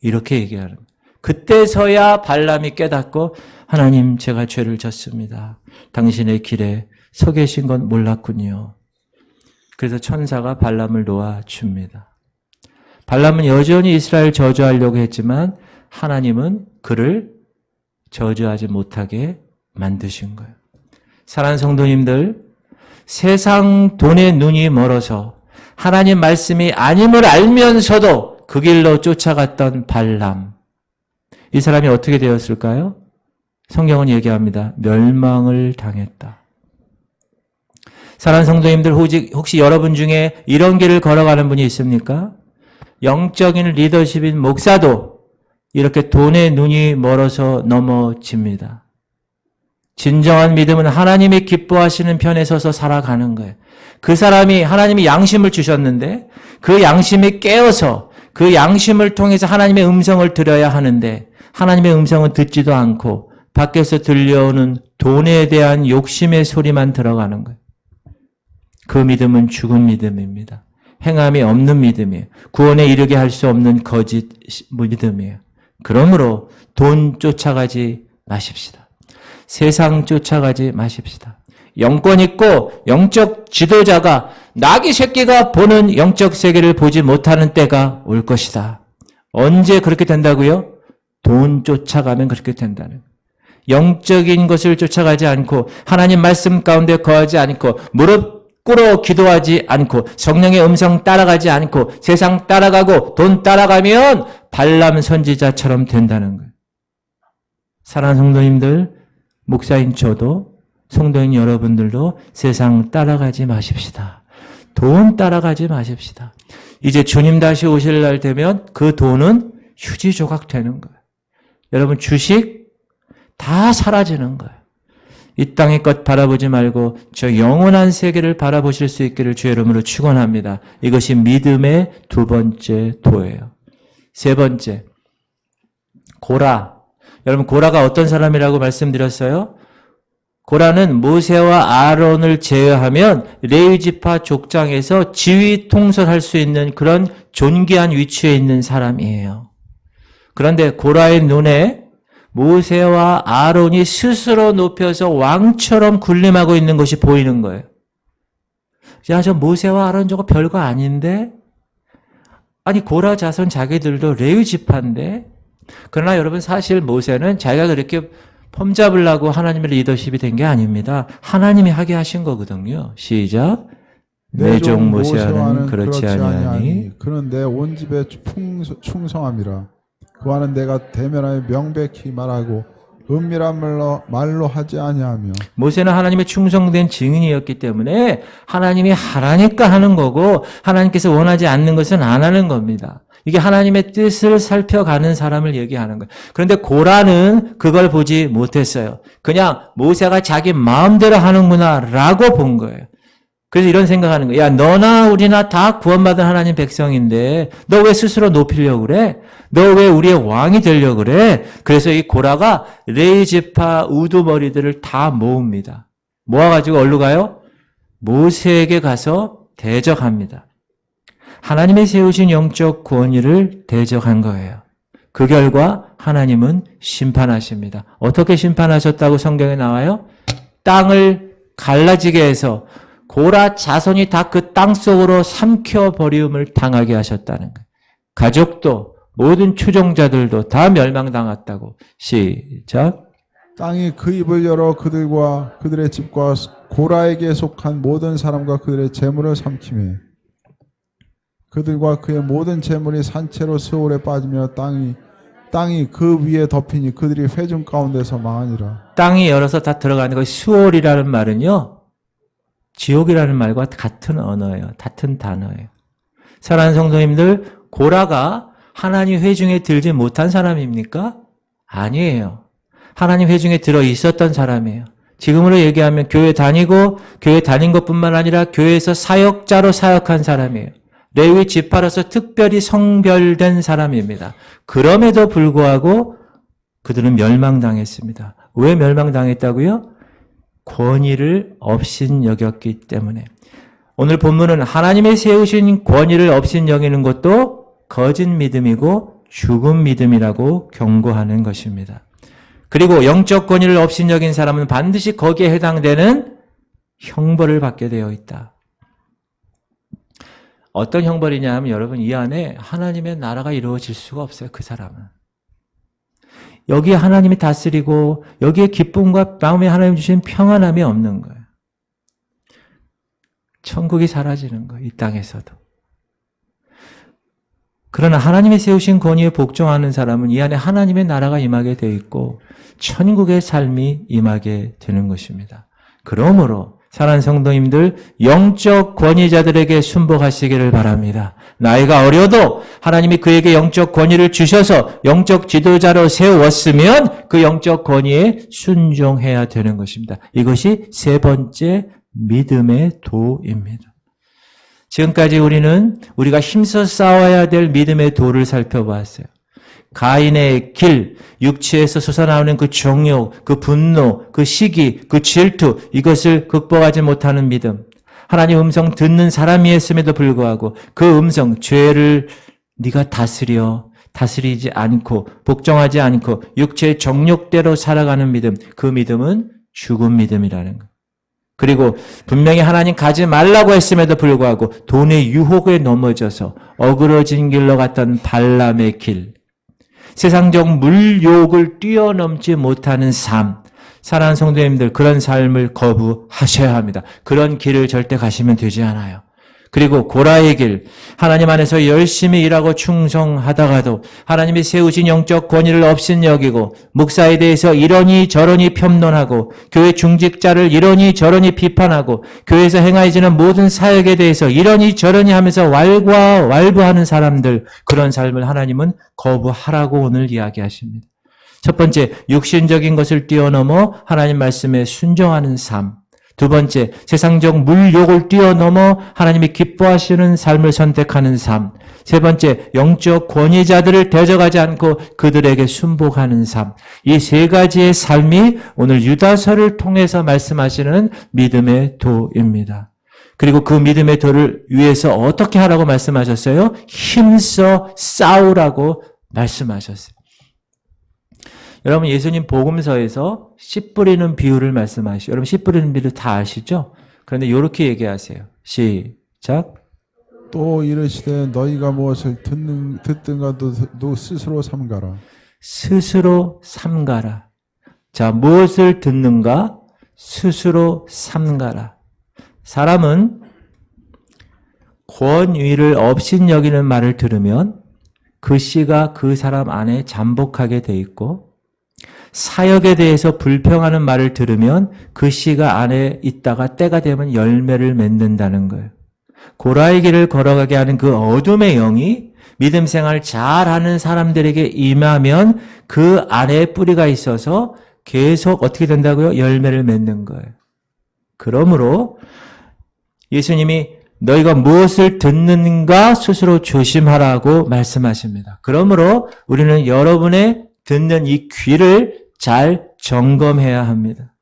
이렇게 얘기하는 거예요. 그때서야 발람이 깨닫고 하나님 제가 죄를 졌습니다. 당신의 길에 서 계신 건 몰랐군요. 그래서 천사가 발람을 놓아줍니다. 발람은 여전히 이스라엘 저주하려고 했지만 하나님은 그를 저주하지 못하게 만드신 거예요. 사랑하는 성도님들, 세상 돈의 눈이 멀어서 하나님 말씀이 아님을 알면서도 그 길로 쫓아갔던 발람. 이 사람이 어떻게 되었을까요? 성경은 얘기합니다. 멸망을 당했다. 사랑하는 성도님들, 혹시 여러분 중에 이런 길을 걸어가는 분이 있습니까? 영적인 리더십인 목사도 이렇게 돈의 눈이 멀어서 넘어집니다. 진정한 믿음은 하나님이 기뻐하시는 편에 서서 살아가는 거예요. 그 사람이 하나님이 양심을 주셨는데 그 양심이 깨어서 그 양심을 통해서 하나님의 음성을 들어야 하는데 하나님의 음성은 듣지도 않고 밖에서 들려오는 돈에 대한 욕심의 소리만 들어가는 거예요. 그 믿음은 죽은 믿음입니다. 행함이 없는 믿음이에요. 구원에 이르게 할 수 없는 거짓 믿음이에요. 그러므로 돈 쫓아가지 마십시다. 세상 쫓아가지 마십시다. 영권 있고 영적 지도자가 나귀 새끼가 보는 영적 세계를 보지 못하는 때가 올 것이다. 언제 그렇게 된다고요? 돈 쫓아가면 그렇게 된다는. 영적인 것을 쫓아가지 않고 하나님 말씀 가운데 거하지 않고 무릎 꿇어 기도하지 않고 성령의 음성 따라가지 않고 세상 따라가고 돈 따라가면 발람 선지자처럼 된다는 거예요. 사랑하는 성도님들, 목사인 저도 성도인 여러분들도 세상 따라가지 마십시다. 돈 따라가지 마십시다. 이제 주님 다시 오실 날 되면 그 돈은 휴지 조각 되는 거예요. 여러분 주식 다 사라지는 거예요. 이 땅의 것 바라보지 말고 저 영원한 세계를 바라보실 수 있기를 주의 이름으로 축원합니다. 이것이 믿음의 두 번째 도예요. 세 번째, 고라. 여러분 고라가 어떤 사람이라고 말씀드렸어요? 고라는 모세와 아론을 제외하면 레위 지파 족장에서 지휘 통솔할 수 있는 그런 존귀한 위치에 있는 사람이에요. 그런데 고라의 눈에 모세와 아론이 스스로 높여서 왕처럼 군림하고 있는 것이 보이는 거예요. 야, 저 모세와 아론 저거 별거 아닌데? 아니, 고라 자손 자기들도 레위 지파인데? 그러나 여러분 사실 모세는 자기가 그렇게 폼 잡으려고 하나님의 리더십이 된 게 아닙니다. 하나님이 하게 하신 거거든요. 시작. 내 종 모세와는 그렇지 아니하니 그는 내 온 집에 충성함이라. 그와는 내가 대면하여 명백히 말하고 은밀한 말로 하지 아니하며. 모세는 하나님의 충성된 증인이었기 때문에 하나님이 하라니까 하는 거고 하나님께서 원하지 않는 것은 안 하는 겁니다. 이게 하나님의 뜻을 살펴가는 사람을 얘기하는 거예요. 그런데 고라는 그걸 보지 못했어요. 그냥 모세가 자기 마음대로 하는구나 라고 본 거예요. 그래서 이런 생각하는 거예요. 야, 너나 우리나 다 구원받은 하나님 백성인데 너 왜 스스로 높이려고 그래? 너 왜 우리의 왕이 되려고 그래? 그래서 이 고라가 레위 지파 우두머리들을 다 모읍니다. 모아가지고 어디로 가요? 모세에게 가서 대적합니다. 하나님이 세우신 영적 권위를 대적한 거예요. 그 결과 하나님은 심판하십니다. 어떻게 심판하셨다고 성경에 나와요? 땅을 갈라지게 해서 고라 자손이 다 그 땅 속으로 삼켜버림을 당하게 하셨다는 거예요. 가족도 모든 추종자들도 다 멸망당했다고. 시작. 땅이 그 입을 열어 그들과 그들의 집과 고라에게 속한 모든 사람과 그들의 재물을 삼키매 그들과 그의 모든 재물이 산채로 스올에 빠지며 땅이 그 위에 덮이니 그들이 회중 가운데서 망하니라. 땅이 열어서 다 들어가는 거. 수올이라는 말은요, 지옥이라는 말과 같은 언어예요. 같은 단어예요. 사랑하는 성도님들, 고라가 하나님 회중에 들지 못한 사람입니까? 아니에요. 하나님 회중에 들어 있었던 사람이에요. 지금으로 얘기하면 교회 다니고 교회 다닌 것뿐만 아니라 교회에서 사역자로 사역한 사람이에요. 레위 지파로서 특별히 성별된 사람입니다. 그럼에도 불구하고 그들은 멸망당했습니다. 왜 멸망당했다고요? 권위를 업신여겼기 때문에. 오늘 본문은 하나님의 세우신 권위를 업신여기는 것도 거짓 믿음이고 죽은 믿음이라고 경고하는 것입니다. 그리고 영적 권위를 업신여긴 사람은 반드시 거기에 해당되는 형벌을 받게 되어 있다. 어떤 형벌이냐 하면 여러분 이 안에 하나님의 나라가 이루어질 수가 없어요. 그 사람은. 여기에 하나님이 다스리고 여기에 기쁨과 마음에 하나님 주신 평안함이 없는 거예요. 천국이 사라지는 거예요. 이 땅에서도. 그러나 하나님이 세우신 권위에 복종하는 사람은 이 안에 하나님의 나라가 임하게 되어 있고 천국의 삶이 임하게 되는 것입니다. 그러므로 사랑하는 성도님들 영적 권위자들에게 순복하시기를 바랍니다. 나이가 어려도 하나님이 그에게 영적 권위를 주셔서 영적 지도자로 세웠으면 그 영적 권위에 순종해야 되는 것입니다. 이것이 세 번째 믿음의 도입니다. 지금까지 우리가 힘써 싸워야 될 믿음의 도를 살펴보았어요. 가인의 길, 육체에서 솟아나오는 그 정욕, 그 분노, 그 시기, 그 질투, 이것을 극복하지 못하는 믿음. 하나님 음성 듣는 사람이었음에도 불구하고 그 음성, 죄를 네가 다스리지 않고 복종하지 않고 육체의 정욕대로 살아가는 믿음, 그 믿음은 죽은 믿음이라는 것. 그리고 분명히 하나님 가지 말라고 했음에도 불구하고 돈의 유혹에 넘어져서 어그러진 길로 갔던 발람의 길, 세상적 물욕을 뛰어넘지 못하는 삶, 사랑하는 성도님들 그런 삶을 거부하셔야 합니다. 그런 길을 절대 가시면 되지 않아요. 그리고 고라의 길, 하나님 안에서 열심히 일하고 충성하다가도 하나님이 세우신 영적 권위를 업신여기고 목사에 대해서 이러니 저러니 편론하고 교회 중직자를 이러니 저러니 비판하고 교회에서 행하여지는 모든 사역에 대해서 이러니 저러니 하면서 왈부하는 사람들, 그런 삶을 하나님은 거부하라고 오늘 이야기하십니다. 첫 번째, 육신적인 것을 뛰어넘어 하나님 말씀에 순종하는 삶. 두 번째, 세상적 물욕을 뛰어넘어 하나님이 기뻐하시는 삶을 선택하는 삶. 세 번째, 영적 권위자들을 대적하지 않고 그들에게 순복하는 삶. 이 세 가지의 삶이 오늘 유다서를 통해서 말씀하시는 믿음의 도입니다. 그리고 그 믿음의 도를 위해서 어떻게 하라고 말씀하셨어요? 힘써 싸우라고 말씀하셨어요. 여러분 예수님 복음서에서 씨 뿌리는 비유를 말씀하시죠. 여러분 씨 뿌리는 비유 다 아시죠? 그런데 이렇게 얘기하세요. 시작. 또 이르시되 너희가 무엇을 듣든가 너 스스로 삼가라. 스스로 삼가라. 자, 무엇을 듣는가? 스스로 삼가라. 사람은 권위를 업신여기는 말을 들으면 그 씨가 그 사람 안에 잠복하게 돼 있고 사역에 대해서 불평하는 말을 들으면 그 씨가 안에 있다가 때가 되면 열매를 맺는다는 거예요. 고라의 길을 걸어가게 하는 그 어둠의 영이 믿음 생활 잘하는 사람들에게 임하면 그 안에 뿌리가 있어서 계속 어떻게 된다고요? 열매를 맺는 거예요. 그러므로 예수님이 너희가 무엇을 듣는가 스스로 조심하라고 말씀하십니다. 그러므로 우리는 여러분의 듣는 이 귀를 잘 점검해야 합니다.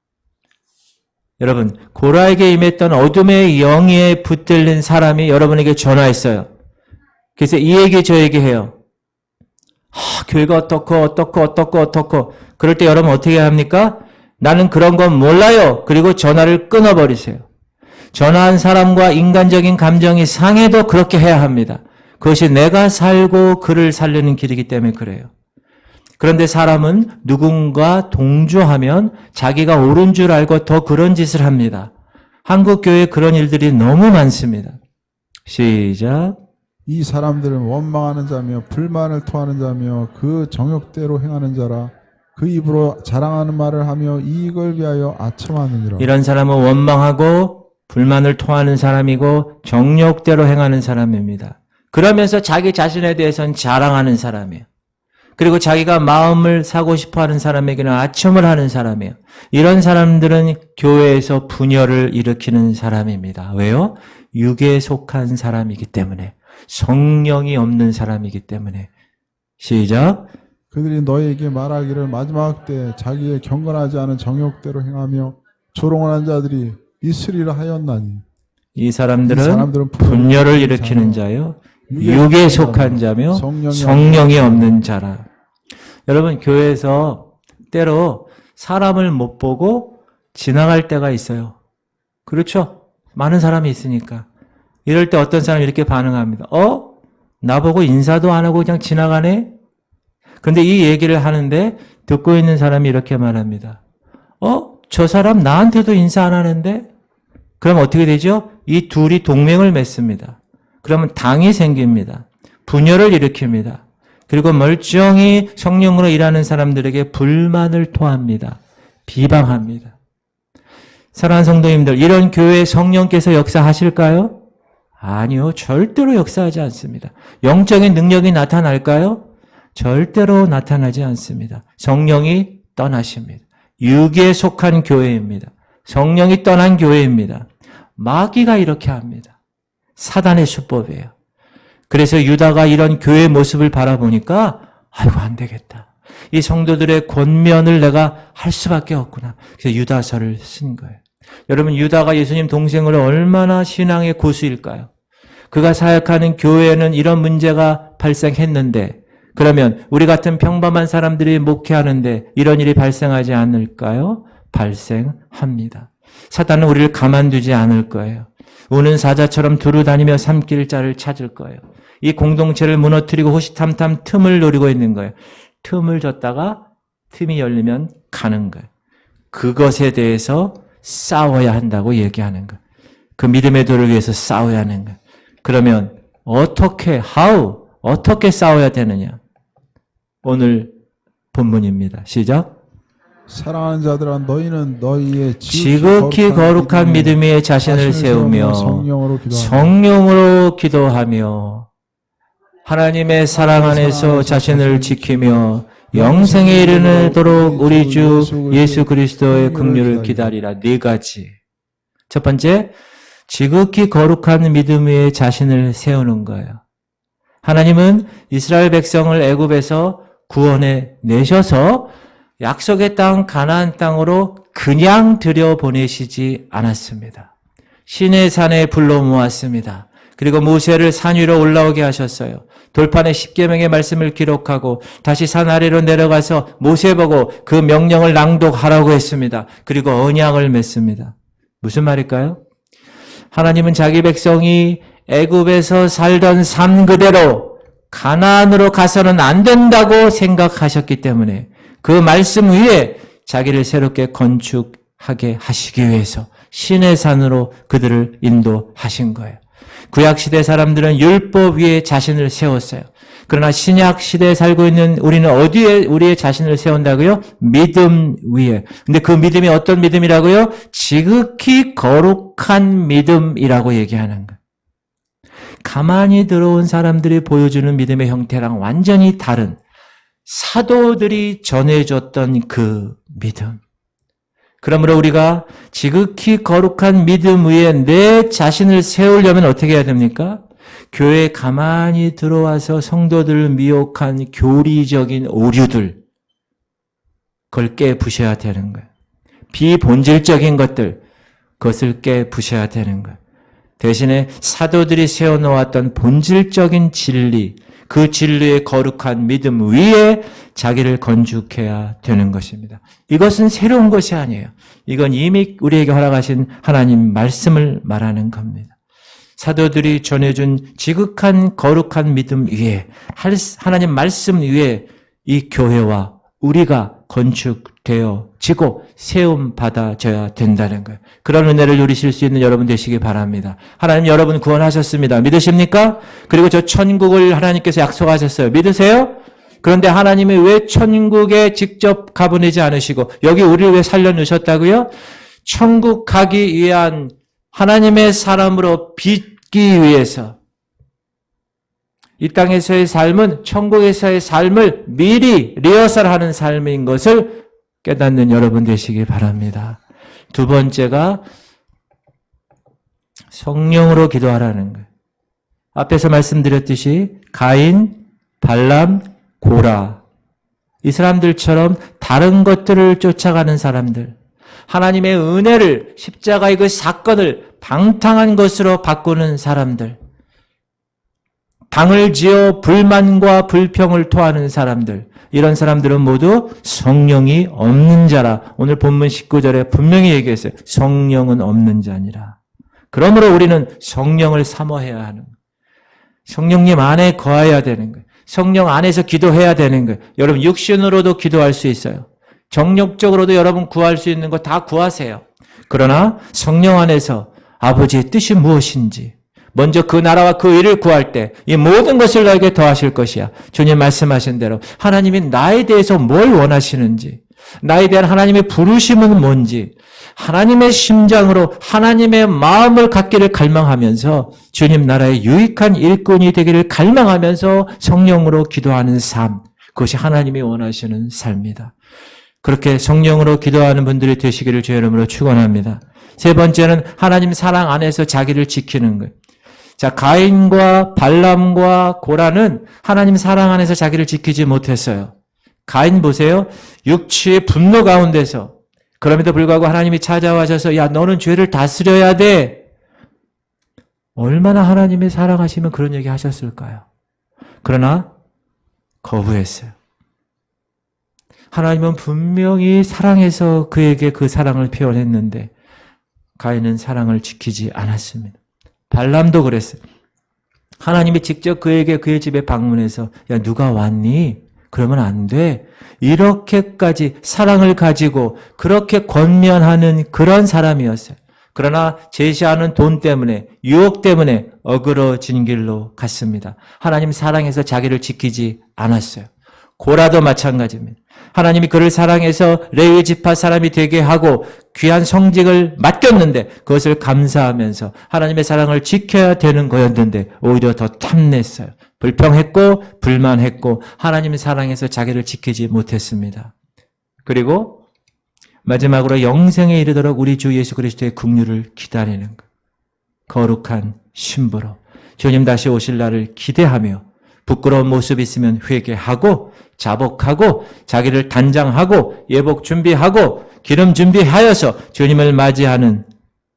여러분, 고라에게 임했던 어둠의 영에 붙들린 사람이 여러분에게 전화했어요. 그래서 이 얘기 저 얘기 해요. 교회가 어떻고 그럴 때 여러분 어떻게 합니까? 나는 그런 건 몰라요. 그리고 전화를 끊어버리세요. 전화한 사람과 인간적인 감정이 상해도 그렇게 해야 합니다. 그것이 내가 살고 그를 살리는 길이기 때문에 그래요. 그런데 사람은 누군가 동조하면 자기가 옳은 줄 알고 더 그런 짓을 합니다. 한국 교회에 그런 일들이 너무 많습니다. 시작. 이 사람들은 원망하는 자며 불만을 토하는 자며 그 정욕대로 행하는 자라. 그 입으로 자랑하는 말을 하며 이익을 위하여 아첨하느니라. 이런 사람은 원망하고 불만을 토하는 사람이고 정욕대로 행하는 사람입니다. 그러면서 자기 자신에 대해서는 자랑하는 사람이에요. 그리고 자기가 마음을 사고 싶어하는 사람에게는 아첨을 하는 사람이에요. 이런 사람들은 교회에서 분열을 일으키는 사람입니다. 왜요? 육에 속한 사람이기 때문에, 성령이 없는 사람이기 때문에. 시작. 그들이 너희에게 말하기를 마지막 때 자기의 경건하지 않은 정욕대로 행하며 조롱을 한 자들이 있으리라 하였나니. 이 사람들은 분열을 일으키는 자요, 육에 속한 자며 성령이 없는 자라. 여러분, 교회에서 때로 사람을 못 보고 지나갈 때가 있어요. 그렇죠? 많은 사람이 있으니까. 이럴 때 어떤 사람이 이렇게 반응합니다. 나보고 인사도 안 하고 그냥 지나가네? 근데 이 얘기를 하는데 듣고 있는 사람이 이렇게 말합니다. 저 사람 나한테도 인사 안 하는데? 그럼 어떻게 되죠? 이 둘이 동맹을 맺습니다. 그러면 당이 생깁니다. 분열을 일으킵니다. 그리고 멀쩡히 성령으로 일하는 사람들에게 불만을 토합니다. 비방합니다. 사랑하는 성도님들, 이런 교회에 성령께서 역사하실까요? 아니요. 절대로 역사하지 않습니다. 영적인 능력이 나타날까요? 절대로 나타나지 않습니다. 성령이 떠나십니다. 육에 속한 교회입니다. 성령이 떠난 교회입니다. 마귀가 이렇게 합니다. 사단의 수법이에요. 그래서 유다가 이런 교회의 모습을 바라보니까 아이고 안 되겠다. 이 성도들의 권면을 내가 할 수밖에 없구나. 그래서 유다서를 쓴 거예요. 여러분, 유다가 예수님 동생으로 얼마나 신앙의 고수일까요? 그가 사역하는 교회에는 이런 문제가 발생했는데, 그러면 우리 같은 평범한 사람들이 목회하는데 이런 일이 발생하지 않을까요? 발생합니다. 사단은 우리를 가만두지 않을 거예요. 우는 사자처럼 두루 다니며 삼킬 자를 찾을 거예요. 이 공동체를 무너뜨리고 호시탐탐 틈을 노리고 있는 거예요. 틈을 줬다가 틈이 열리면 가는 거예요. 그것에 대해서 싸워야 한다고 얘기하는 거예요. 그 믿음의 도를 위해서 싸워야 하는 거예요. 그러면 어떻게 싸워야 되느냐? 오늘 본문입니다. 시작. 사랑하는 자들아 너희는 너희의 지극히 거룩한 믿음 위에 자신을 세우며 성령으로 기도하며 하나님의 사랑 안에서 자신을 지키며 영생에 이르도록 우리 주 예수 그리스도의 긍휼을 기다리라. 네 가지. 첫 번째, 지극히 거룩한 믿음 위에 자신을 세우는 거예요. 하나님은 이스라엘 백성을 애굽에서 구원해 내셔서 약속의 땅 가나안 땅으로 그냥 들여보내시지 않았습니다. 시내산에 불러 모았습니다. 그리고 모세를 산 위로 올라오게 하셨어요. 돌판에 십계명의 말씀을 기록하고 다시 산 아래로 내려가서 모세 보고 그 명령을 낭독하라고 했습니다. 그리고 언약을 맺습니다. 무슨 말일까요? 하나님은 자기 백성이 애굽에서 살던 삶 그대로 가나안으로 가서는 안 된다고 생각하셨기 때문에 그 말씀 위에 자기를 새롭게 건축하게 하시기 위해서 시내산으로 그들을 인도하신 거예요. 구약시대 사람들은 율법 위에 자신을 세웠어요. 그러나 신약시대에 살고 있는 우리는 어디에 우리의 자신을 세운다고요? 믿음 위에. 근데 그 믿음이 어떤 믿음이라고요? 지극히 거룩한 믿음이라고 얘기하는 거예요. 가만히 들어온 사람들이 보여주는 믿음의 형태랑 완전히 다른 사도들이 전해줬던 그 믿음. 그러므로 우리가 지극히 거룩한 믿음 위에 내 자신을 세우려면 어떻게 해야 됩니까? 교회에 가만히 들어와서 성도들을 미혹한 교리적인 오류들, 그걸 깨부셔야 되는 거예요. 비본질적인 것들, 그것을 깨부셔야 되는 거예요. 대신에 사도들이 세워놓았던 본질적인 진리, 그 진리의 거룩한 믿음 위에 자기를 건축해야 되는 것입니다. 이것은 새로운 것이 아니에요. 이건 이미 우리에게 허락하신 하나님 말씀을 말하는 겁니다. 사도들이 전해준 지극한 거룩한 믿음 위에, 하나님 말씀 위에 이 교회와 우리가 건축되어지고 세움 받아져야 된다는 거예요. 그런 은혜를 누리실 수 있는 여러분 되시기 바랍니다. 하나님 여러분 구원하셨습니다. 믿으십니까? 그리고 저 천국을 하나님께서 약속하셨어요. 믿으세요? 그런데 하나님이 왜 천국에 직접 가보내지 않으시고 여기 우리를 왜 살려놓으셨다고요? 천국 가기 위한 하나님의 사람으로 빚기 위해서 이 땅에서의 삶은 천국에서의 삶을 미리 리허설하는 삶인 것을 깨닫는 여러분 되시기 바랍니다. 두 번째가 성령으로 기도하라는 거예요. 앞에서 말씀드렸듯이 가인, 발람, 고라, 이 사람들처럼 다른 것들을 쫓아가는 사람들, 하나님의 은혜를, 십자가의 그 사건을 방탕한 것으로 바꾸는 사람들, 당을 지어 불만과 불평을 토하는 사람들, 이런 사람들은 모두 성령이 없는 자라. 오늘 본문 19절에 분명히 얘기했어요. 성령은 없는 자니라. 그러므로 우리는 성령을 사모해야 하는 거예요. 성령님 안에 거해야 되는 거예요. 성령 안에서 기도해야 되는 거예요. 여러분 육신으로도 기도할 수 있어요. 정력적으로도 여러분 구할 수 있는 거 다 구하세요. 그러나 성령 안에서 아버지의 뜻이 무엇인지 먼저 그 나라와 그 일을 구할 때 이 모든 것을 너에게 더하실 것이야. 주님 말씀하신 대로 하나님이 나에 대해서 뭘 원하시는지, 나에 대한 하나님의 부르심은 뭔지, 하나님의 심장으로 하나님의 마음을 갖기를 갈망하면서 주님 나라의 유익한 일꾼이 되기를 갈망하면서 성령으로 기도하는 삶, 그것이 하나님이 원하시는 삶이다. 그렇게 성령으로 기도하는 분들이 되시기를 주의 이름으로 축원합니다. 세 번째는 하나님 사랑 안에서 자기를 지키는 거예요. 자, 가인과 발람과 고라는 하나님 사랑 안에서 자기를 지키지 못했어요. 가인 보세요. 육체의 분노 가운데서 그럼에도 불구하고 하나님이 찾아와셔서 야 너는 죄를 다스려야 돼. 얼마나 하나님이 사랑하시면 그런 얘기 하셨을까요? 그러나 거부했어요. 하나님은 분명히 사랑해서 그에게 그 사랑을 표현했는데 가인은 사랑을 지키지 않았습니다. 발람도 그랬어요. 하나님이 직접 그에게 그의 집에 방문해서 야 누가 왔니? 그러면 안 돼. 이렇게까지 사랑을 가지고 그렇게 권면하는 그런 사람이었어요. 그러나 제시하는 돈 때문에 유혹 때문에 어그러진 길로 갔습니다. 하나님 사랑해서 자기를 지키지 않았어요. 고라도 마찬가지입니다. 하나님이 그를 사랑해서 레위 지파 사람이 되게 하고 귀한 성직을 맡겼는데 그것을 감사하면서 하나님의 사랑을 지켜야 되는 거였는데 오히려 더 탐냈어요. 불평했고 불만했고 하나님의 사랑해서 자기를 지키지 못했습니다. 그리고 마지막으로 영생에 이르도록 우리 주 예수 그리스도의 긍휼을 기다리는 것. 거룩한 신부로 주님 다시 오실 날을 기대하며 부끄러운 모습이 있으면 회개하고 자복하고 자기를 단장하고 예복 준비하고 기름 준비하여서 주님을 맞이하는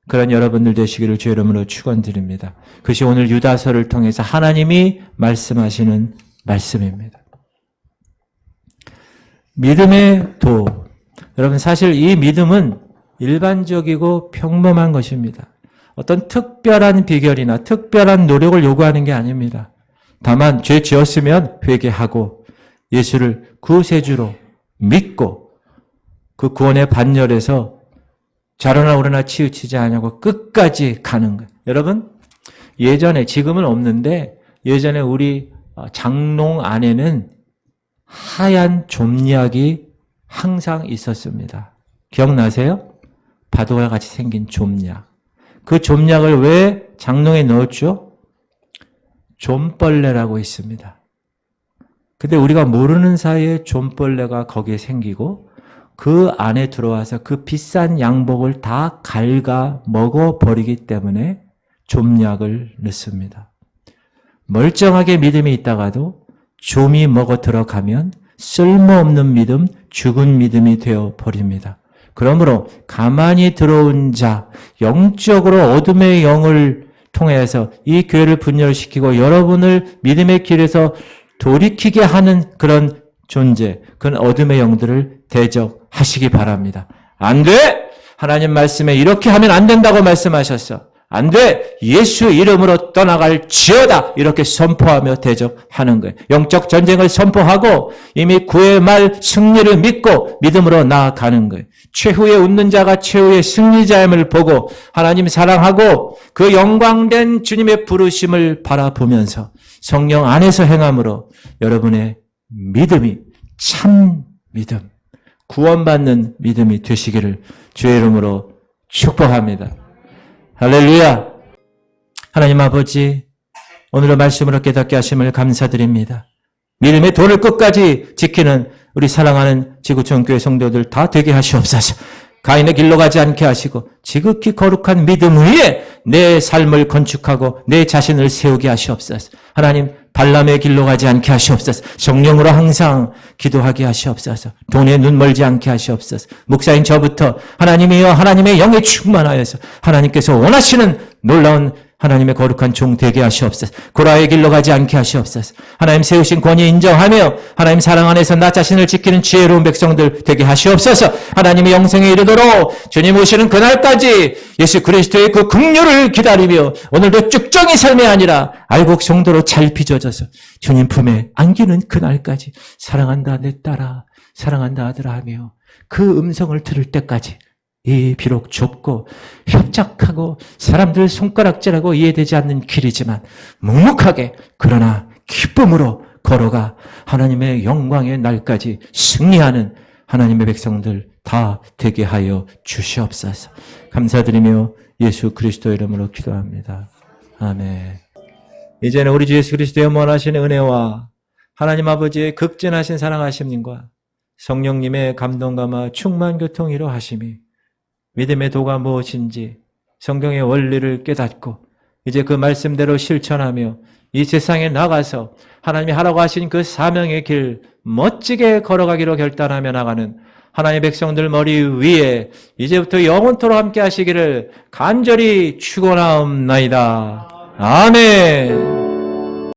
그런 여러분들 되시기를 주의 이름으로 축원드립니다. 그것이 오늘 유다서를 통해서 하나님이 말씀하시는 말씀입니다. 믿음의 도. 여러분 사실 이 믿음은 일반적이고 평범한 것입니다. 어떤 특별한 비결이나 특별한 노력을 요구하는 게 아닙니다. 다만 죄 지었으면 회개하고 예수를 구세주로 믿고 그 구원의 반열에서 좌로나 우로나 치우치지 않냐고 끝까지 가는 거예요. 여러분 예전에 지금은 없는데 예전에 우리 장롱 안에는 하얀 좀약이 항상 있었습니다. 기억나세요? 바둑과 같이 생긴 좀약. 그 좀약을 왜 장롱에 넣었죠? 좀벌레라고 있습니다. 근데 우리가 모르는 사이에 좀벌레가 거기에 생기고 그 안에 들어와서 그 비싼 양복을 다 갉아 먹어버리기 때문에 좀약을 넣습니다. 멀쩡하게 믿음이 있다가도 좀이 먹어 들어가면 쓸모없는 믿음, 죽은 믿음이 되어 버립니다. 그러므로 가만히 들어온 자, 영적으로 어둠의 영을 통해서 이 교회를 분열시키고 여러분을 믿음의 길에서 돌이키게 하는 그런 존재, 그런 어둠의 영들을 대적하시기 바랍니다. 안 돼! 하나님 말씀에 이렇게 하면 안 된다고 말씀하셨어. 안 돼! 예수 이름으로 떠나갈 지어다! 이렇게 선포하며 대적하는 거예요. 영적 전쟁을 선포하고 이미 구의 말 승리를 믿고 믿음으로 나아가는 거예요. 최후에 웃는 자가 최후의 승리자임을 보고 하나님 사랑하고 그 영광된 주님의 부르심을 바라보면서 성령 안에서 행함으로 여러분의 믿음이 참 믿음, 구원받는 믿음이 되시기를 주의 이름으로 축복합니다. 할렐루야! 하나님 아버지, 오늘의 말씀으로 깨닫게 하심을 감사드립니다. 믿음의 도를 끝까지 지키는 우리 사랑하는 지구촌 교회 성도들 다 되게 하시옵소서. 가인의 길로 가지 않게 하시고 지극히 거룩한 믿음 위에 내 삶을 건축하고 내 자신을 세우게 하시옵소서. 하나님 발람의 길로 가지 않게 하시옵소서. 성령으로 항상 기도하게 하시옵소서. 돈에 눈 멀지 않게 하시옵소서. 목사인 저부터 하나님이여 하나님의 영에 충만하여서 하나님께서 원하시는 놀라운 하나님의 거룩한 종 되게 하시옵소서. 고라의 길로 가지 않게 하시옵소서. 하나님 세우신 권위 인정하며 하나님 사랑 안에서 나 자신을 지키는 지혜로운 백성들 되게 하시옵소서. 하나님의 영생에 이르도록 주님 오시는 그날까지 예수 그리스도의 그 긍휼을 기다리며 오늘도 쭉정이 삶이 아니라 알곡 정도로 잘 빚어져서 주님 품에 안기는 그날까지 사랑한다 내 딸아, 사랑한다 아들아 하며 그 음성을 들을 때까지 이 비록 좁고 협착하고 사람들 손가락질하고 이해되지 않는 길이지만 묵묵하게 그러나 기쁨으로 걸어가 하나님의 영광의 날까지 승리하는 하나님의 백성들 다 되게 하여 주시옵소서. 감사드리며 예수 그리스도의 이름으로 기도합니다. 아멘. 이제는 우리 주 예수 그리스도의 원하시는 은혜와 하나님 아버지의 극진하신 사랑하심님과 성령님의 감동감화 충만 교통이로 하심이 믿음의 도가 무엇인지 성경의 원리를 깨닫고 이제 그 말씀대로 실천하며 이 세상에 나가서 하나님이 하라고 하신 그 사명의 길 멋지게 걸어가기로 결단하며 나가는 하나님의 백성들 머리 위에 이제부터 영원토록 함께 하시기를 간절히 축원하옵나이다. 아멘.